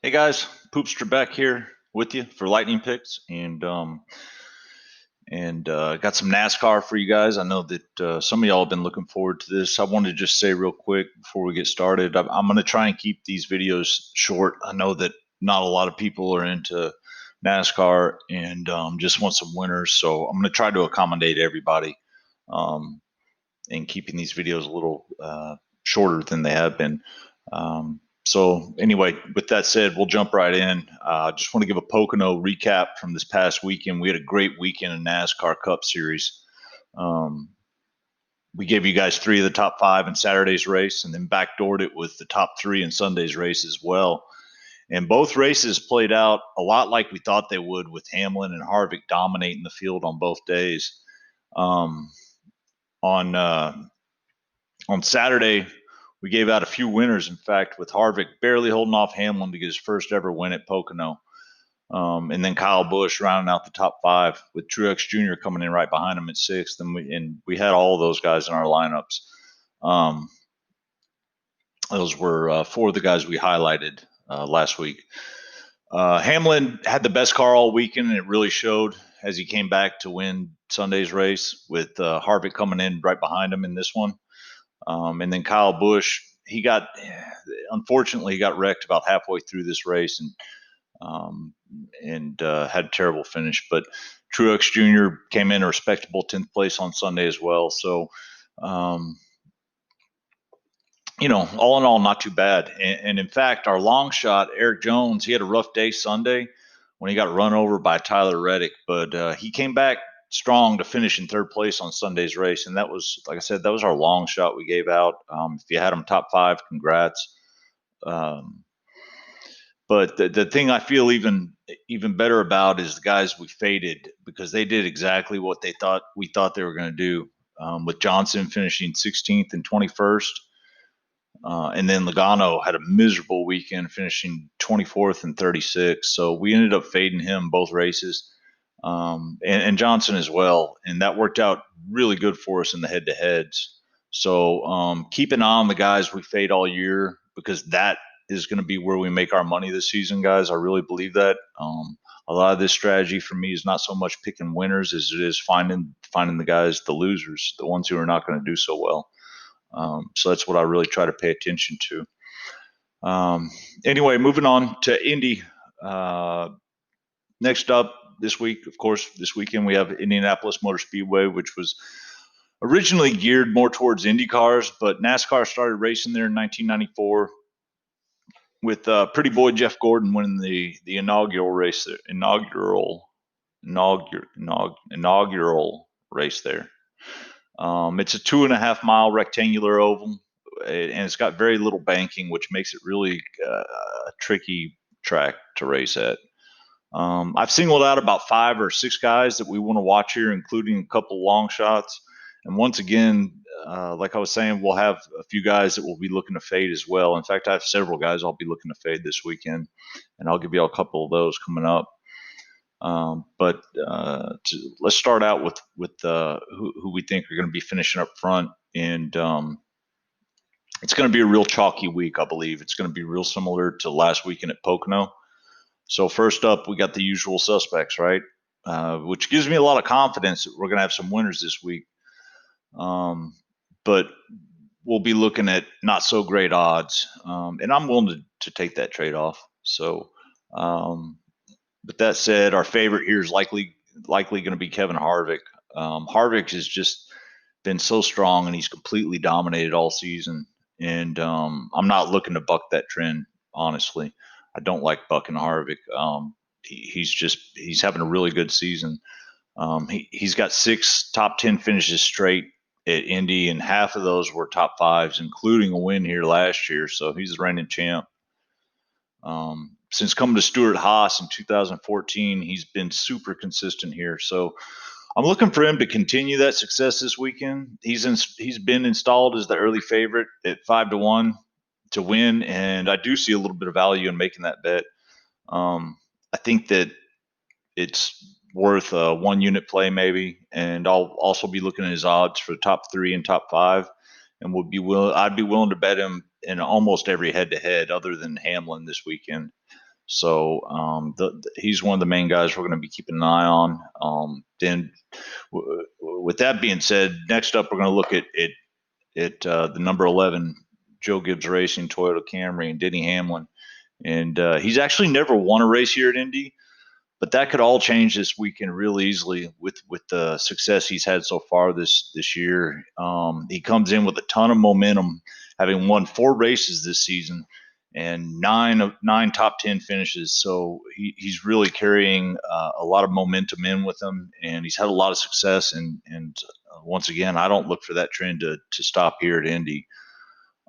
Hey guys, Poopster back here with you for lightning picks, and got some NASCAR for you guys. I know that some of y'all have been looking forward to this. I wanted to just say real quick before we get started, I'm going to try and keep these videos short. I know that not a lot of people are into NASCAR and just want some winners, so I'm going to try to accommodate everybody um, and keeping these videos a little shorter than they have been. So anyway, with that said, we'll jump right in. Just want to give a Pocono recap from this past weekend. We had a great weekend in NASCAR Cup Series. Um, we gave you guys three of the top five in Saturday's race, and then backdoored it with the top three in Sunday's race as well. And both races played out a lot like we thought they would, with Hamlin and Harvick dominating the field on both days. Um, on on Saturday, we gave out a few winners. In fact, with Harvick barely holding off Hamlin to get his first ever win at Pocono. And then Kyle Busch rounding out the top five with Truex Jr. coming in right behind him at sixth. And we had all of those guys in our lineups. Um, those were four of the guys we highlighted last week. Hamlin had the best car all weekend, and it really showed as he came back to win Sunday's race, with Harvick coming in right behind him in this one. And then Kyle Busch, unfortunately, he got wrecked about halfway through this race and had a terrible finish. But Truex Jr. came in a respectable 10th place on Sunday as well. So, um, all in all, not too bad. And in fact, our long shot, Eric Jones, he had a rough day Sunday when he got run over by Tyler Reddick, but he came back strong to finish in third place on Sunday's race. And that was, like I said, that was our long shot we gave out. If you had him top five, congrats. Um, but the thing I feel even better about is the guys we faded, because they did exactly what we thought they were going to do. With Johnson finishing 16th and 21st, and then Logano had a miserable weekend, finishing 24th and 36th. So we ended up fading him both races, and Johnson as well. And that worked out really good for us in the head to heads. So keep an eye on the guys we fade all year, because that is going to be where we make our money this season, guys. I really believe that. A lot of this strategy for me is not so much picking winners as it is finding the guys, the losers, the ones who are not going to do so well. So that's what I really try to pay attention to. Anyway, moving on to Indy. Next up this week, of course, this weekend we have Indianapolis Motor Speedway, which was originally geared more towards Indy cars, but NASCAR started racing there in 1994 with Pretty Boy Jeff Gordon winning the inaugural race there, inaugural race there. It's a 2.5 mile rectangular oval, and it's got very little banking, which makes it really a tricky track to race at. I've singled out about 5 or 6 guys that we want to watch here, including a couple long shots. And once again, like I was saying, we'll have a few guys that we'll be looking to fade as well. In fact, I have several guys I'll be looking to fade this weekend, and I'll give you a couple of those coming up. But let's start out with who we think are going to be finishing up front, and it's going to be a real chalky week. I believe it's going to be real similar to last weekend at Pocono. So first up, we got the usual suspects, right? Which gives me a lot of confidence that we're going to have some winners this week. But we'll be looking at not so great odds, and I'm willing to take that trade off. So. But that said, our favorite here is likely going to be Kevin Harvick. Harvick has just been so strong, and he's completely dominated all season. And I'm not looking to buck that trend, honestly. I don't like bucking Harvick. He's having a really good season. He's got 6 top 10 finishes straight at Indy, and half of those were top fives, including a win here last year. So he's the reigning champ. Since coming to Stewart-Haas in 2014, he's been super consistent here. So I'm looking for him to continue that success this weekend. He's been installed as the early favorite at 5-1 to win, and I do see a little bit of value in making that bet. I think that it's worth a 1 unit play maybe, and I'll also be looking at his odds for the top 3 and top 5, and I'd be willing to bet him in almost every head-to-head other than Hamlin this weekend. So he's one of the main guys we're going to be keeping an eye on. Then, with that being said, next up we're going to look at the number 11 Joe Gibbs Racing Toyota Camry and Denny Hamlin, and he's actually never won a race here at Indy. But that could all change this weekend real easily with the success he's had so far this year. He comes in with a ton of momentum, having won 4 races this season and 9 top 10 finishes. So he's really carrying a lot of momentum in with him, and he's had a lot of success. And once again, I don't look for that trend to stop here at Indy.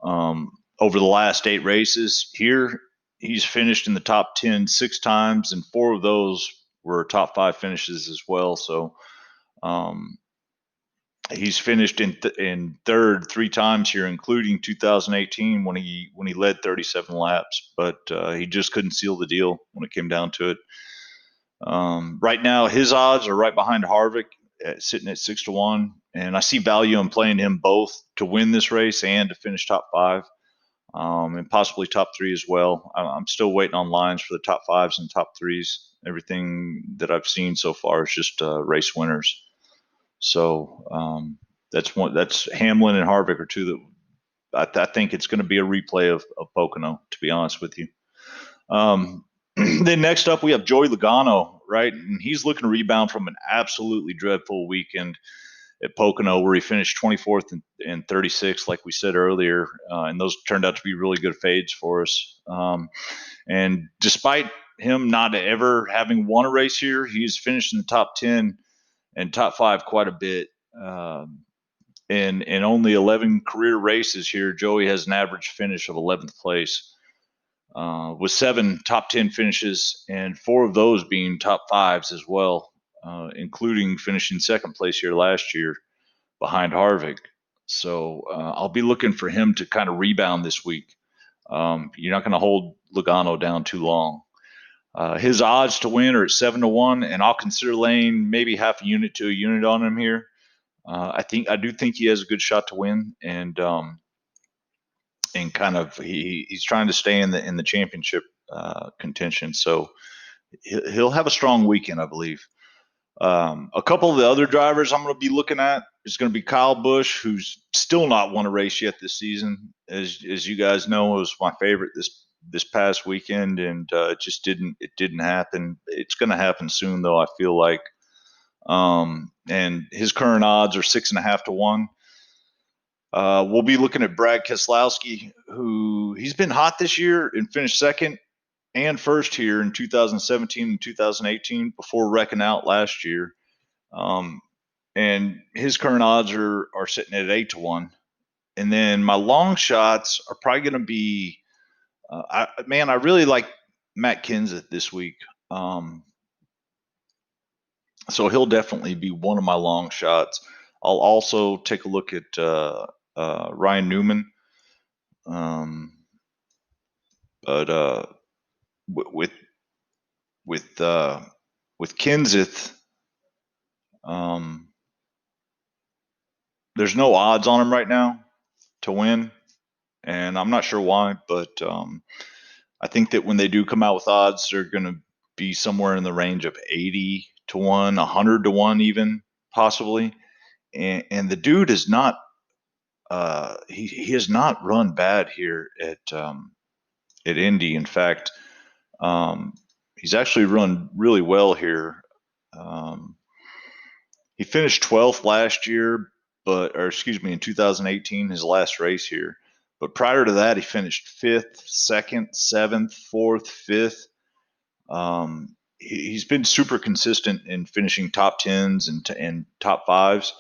Over the last 8 races here, he's finished in the top 10 6 times, and 4 of those were top 5 finishes as well. So he's finished in third 3 times here, including 2018 when he led 37 laps, but he just couldn't seal the deal when it came down to it. Right now, his odds are right behind Harvick, sitting at 6-1, and I see value in playing him both to win this race and to finish top 5. And possibly top 3 as well. I'm still waiting on lines for the top 5s and top 3s. Everything that I've seen so far is just race winners. So that's Hamlin and Harvick are 2 that I think it's going to be a replay of Pocono, to be honest with you. Then next up we have Joey Logano, right? And he's looking to rebound from an absolutely dreadful weekend at Pocono, where he finished 24th and 36th, like we said earlier, and those turned out to be really good fades for us. And despite him not ever having won a race here, he's finished in the top 10 and top 5 quite a bit. In only 11 career races here, Joey has an average finish of 11th place, with 7 top 10 finishes, and 4 of those being top 5s as well. Including finishing 2nd place here last year behind Harvick. So I'll be looking for him to kind of rebound this week. You're not going to hold Logano down too long. His odds to win are at 7-1, and I'll consider laying maybe half a unit to a unit on him here. I do think he has a good shot to win, and kind of he's trying to stay in the championship contention. So he'll have a strong weekend, I believe. A couple of the other drivers I'm going to be looking at is going to be Kyle Busch, who's still not won a race yet this season. As you guys know, it was my favorite this past weekend, and it just didn't happen. It's going to happen soon, though, I feel like. And his current odds are 6.5-1. We'll be looking at Brad Keselowski, who he's been hot this year and finished 2nd and 1st here in 2017 and 2018 before wrecking out last year. And his current odds are sitting at 8-1. And then my long shots are probably going to be, I really like Matt Kenseth this week. So he'll definitely be one of my long shots. I'll also take a look at Ryan Newman. But with Kenseth, there's no odds on him right now to win, and I'm not sure why, but I think that when they do come out with odds, they're going to be somewhere in the range of 80-1, 100-1 even, possibly. And the dude is not he has not run bad here at Indy. In fact, he's actually run really well here. He finished 12th last year, in 2018, his last race here. But prior to that, he finished 5th, 2nd, 7th, 4th, 5th. He's been super consistent in finishing top 10s and top 5s.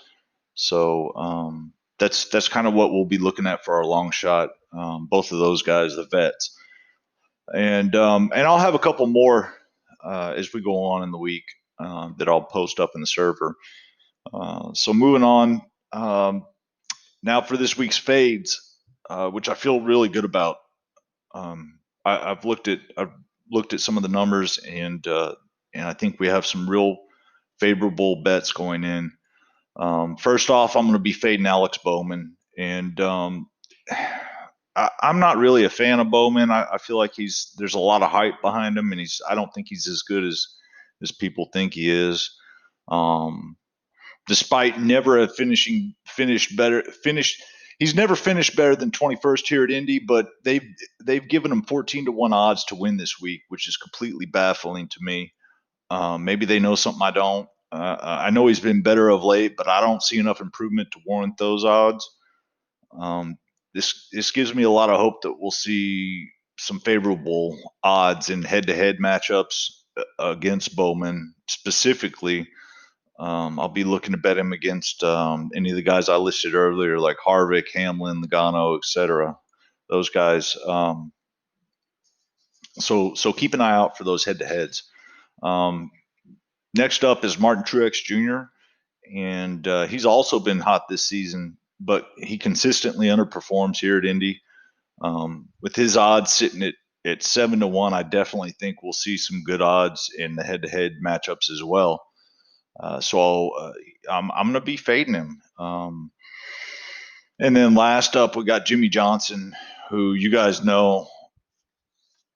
So that's kind of what we'll be looking at for our long shot. Both of those guys, the vets. And I'll have a couple more as we go on in the week that I'll post up in the server. So moving on, now for this week's fades, which I feel really good about. I've looked at some of the numbers, and I think we have some real favorable bets going in. First off, I'm going to be fading Alex Bowman, and I'm not really a fan of Bowman. I feel like there's a lot of hype behind him, and I don't think he's as good as people think he is. Um, Despite never finished. He's never finished better than 21st here at Indy, but they've given him 14-1 odds to win this week, which is completely baffling to me. Maybe they know something I don't. I know he's been better of late, but I don't see enough improvement to warrant those odds. Um, this gives me a lot of hope that we'll see some favorable odds in head-to-head matchups against Bowman specifically. I'll be looking to bet him against any of the guys I listed earlier, like Harvick, Hamlin, Logano, etc. Those guys. So keep an eye out for those head-to-heads. Next up is Martin Truex Jr., and he's also been hot this season, but he consistently underperforms here at Indy. With his odds sitting at 7-1, I definitely think we'll see some good odds in the head-to-head matchups as well. So I'm going to be fading him. And then last up, we got Jimmy Johnson, who you guys know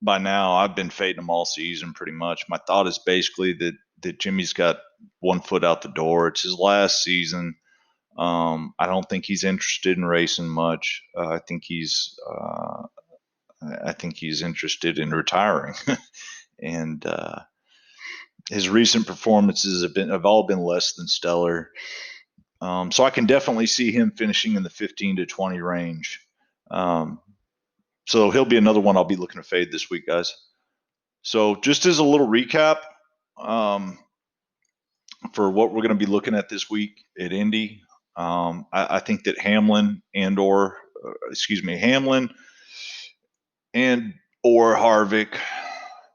by now. I've been fading him all season pretty much. My thought is basically that Jimmy's got one foot out the door. It's his last season. I don't think he's interested in racing much. I think he's interested in retiring, and his recent performances have all been less than stellar. So I can definitely see him finishing in the 15 to 20 range. So he'll be another one I'll be looking to fade this week, guys. So just as a little recap for what we're going to be looking at this week at Indy, I think that Hamlin and or Harvick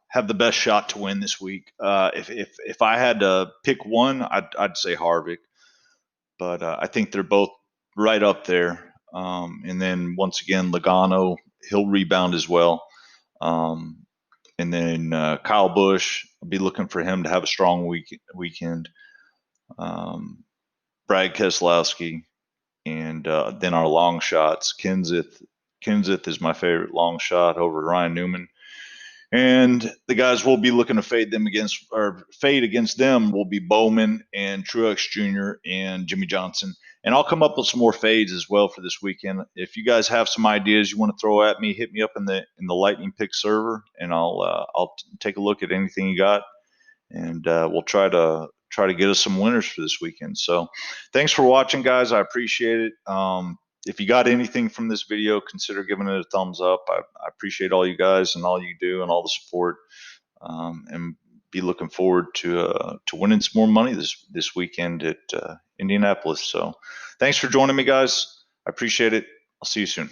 have the best shot to win this week. If I had to pick one, I'd say Harvick, but I think they're both right up there. And then once again, Logano, he'll rebound as well. And then Kyle Busch, I'll be looking for him to have a strong weekend. Brad Keselowski, and then our long shots. Kenseth is my favorite long shot over Ryan Newman. And the guys we'll be looking to fade against them will be Bowman and Truex Jr. and Jimmy Johnson. And I'll come up with some more fades as well for this weekend. If you guys have some ideas you want to throw at me, hit me up in the Lightning Pick server, and I'll take a look at anything you got, and we'll try to get us some winners for this weekend. So thanks for watching, guys. I appreciate it. If you got anything from this video, consider giving it a thumbs up. I appreciate all you guys and all you do and all the support, and be looking forward to winning some more money this weekend at Indianapolis. So thanks for joining me, guys. I appreciate it. I'll see you soon.